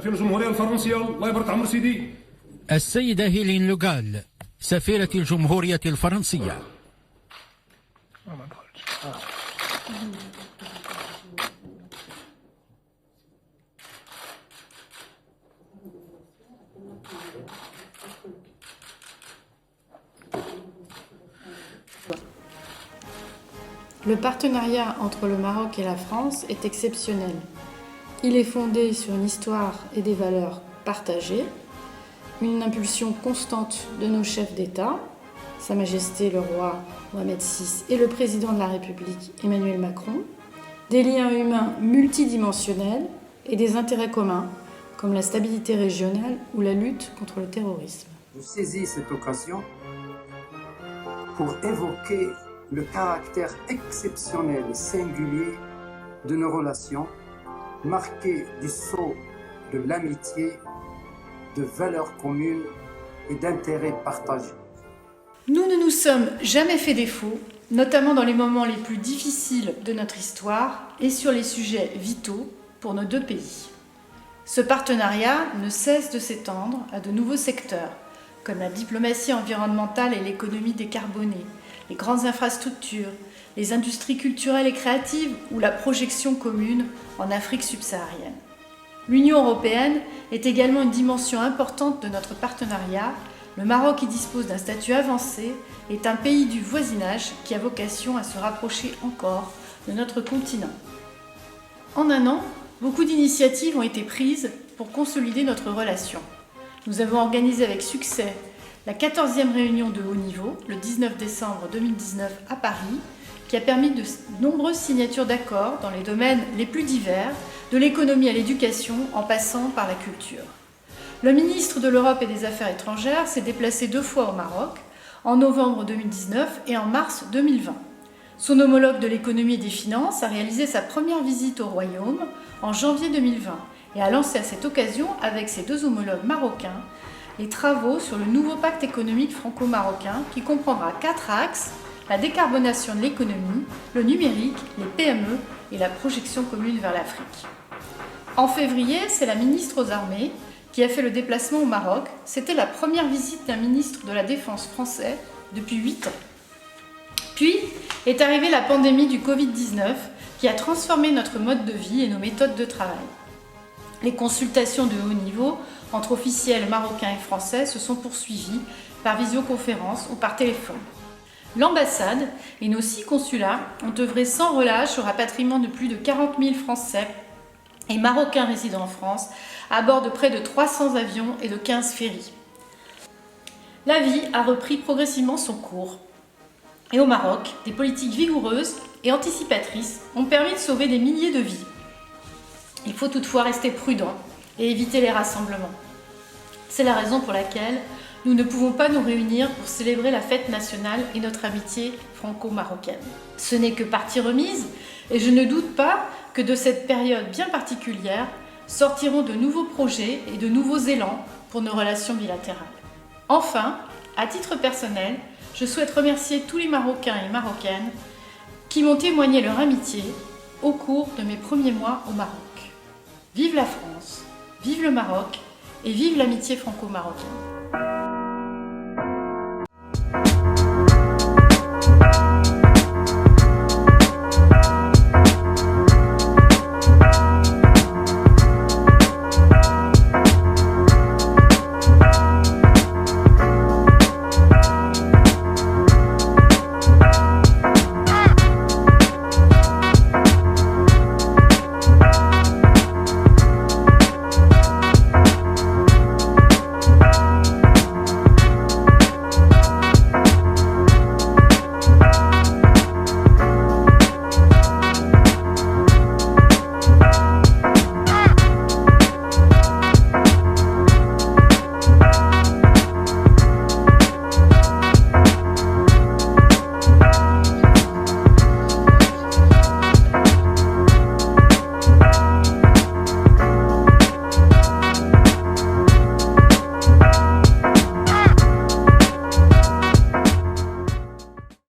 في الجمهورية الفرنسية الله يبارك عمر سيدي. السيدة هيلين لوغال سفيرة الجمهورية الفرنسية. Le partenariat entre le Maroc et la France est exceptionnel. Il est fondé sur une histoire et des valeurs partagées, une impulsion constante de nos chefs d'État, Sa Majesté le roi Mohamed VI et le président de la République Emmanuel Macron, des liens humains multidimensionnels et des intérêts communs comme la stabilité régionale ou la lutte contre le terrorisme. Je saisis cette occasion pour évoquer le caractère exceptionnel et singulier de nos relations, marquées du sceau de l'amitié, de valeurs communes et d'intérêts partagés. Nous ne nous sommes jamais fait défaut, notamment dans les moments les plus difficiles de notre histoire et sur les sujets vitaux pour nos deux pays. Ce partenariat ne cesse de s'étendre à de nouveaux secteurs, comme la diplomatie environnementale et l'économie décarbonée, les grandes infrastructures, les industries culturelles et créatives ou la projection commune en Afrique subsaharienne. L'Union européenne est également une dimension importante de notre partenariat. Le Maroc y dispose d'un statut avancé et est un pays du voisinage qui a vocation à se rapprocher encore de notre continent. En un an, beaucoup d'initiatives ont été prises pour consolider notre relation. Nous avons organisé avec succès la 14e réunion de haut niveau, le 19 décembre 2019 à Paris, qui a permis de nombreuses signatures d'accords dans les domaines les plus divers, de l'économie à l'éducation, en passant par la culture. Le ministre de l'Europe et des Affaires étrangères s'est déplacé 2 fois au Maroc, en novembre 2019 et en mars 2020. Son homologue de l'économie et des finances a réalisé sa première visite au Royaume en janvier 2020 et a lancé à cette occasion, avec ses 2 homologues marocains, les travaux sur le nouveau pacte économique franco-marocain qui comprendra 4 axes: la décarbonation de l'économie, le numérique, les PME et la projection commune vers l'Afrique. En février, c'est la ministre aux Armées qui a fait le déplacement au Maroc. C'était la première visite d'un ministre de la Défense français depuis 8 ans. Puis est arrivée la pandémie du Covid-19 qui a transformé notre mode de vie et nos méthodes de travail. Les consultations de haut niveau entre officiels marocains et français se sont poursuivies par visioconférence ou par téléphone. L'ambassade et nos 6 consulats ont œuvré sans relâche au rapatriement de plus de 40 000 Français et Marocains résidant en France à bord de près de 300 avions et de 15 ferries. La vie a repris progressivement son cours. Et au Maroc, des politiques vigoureuses et anticipatrices ont permis de sauver des milliers de vies. Il faut toutefois rester prudent et éviter les rassemblements. C'est la raison pour laquelle nous ne pouvons pas nous réunir pour célébrer la fête nationale et notre amitié franco-marocaine. Ce n'est que partie remise et je ne doute pas que de cette période bien particulière sortiront de nouveaux projets et de nouveaux élans pour nos relations bilatérales. Enfin, à titre personnel, je souhaite remercier tous les Marocains et Marocaines qui m'ont témoigné leur amitié au cours de mes premiers mois au Maroc. Vive la France, vive le Maroc et vive l'amitié franco-marocaine.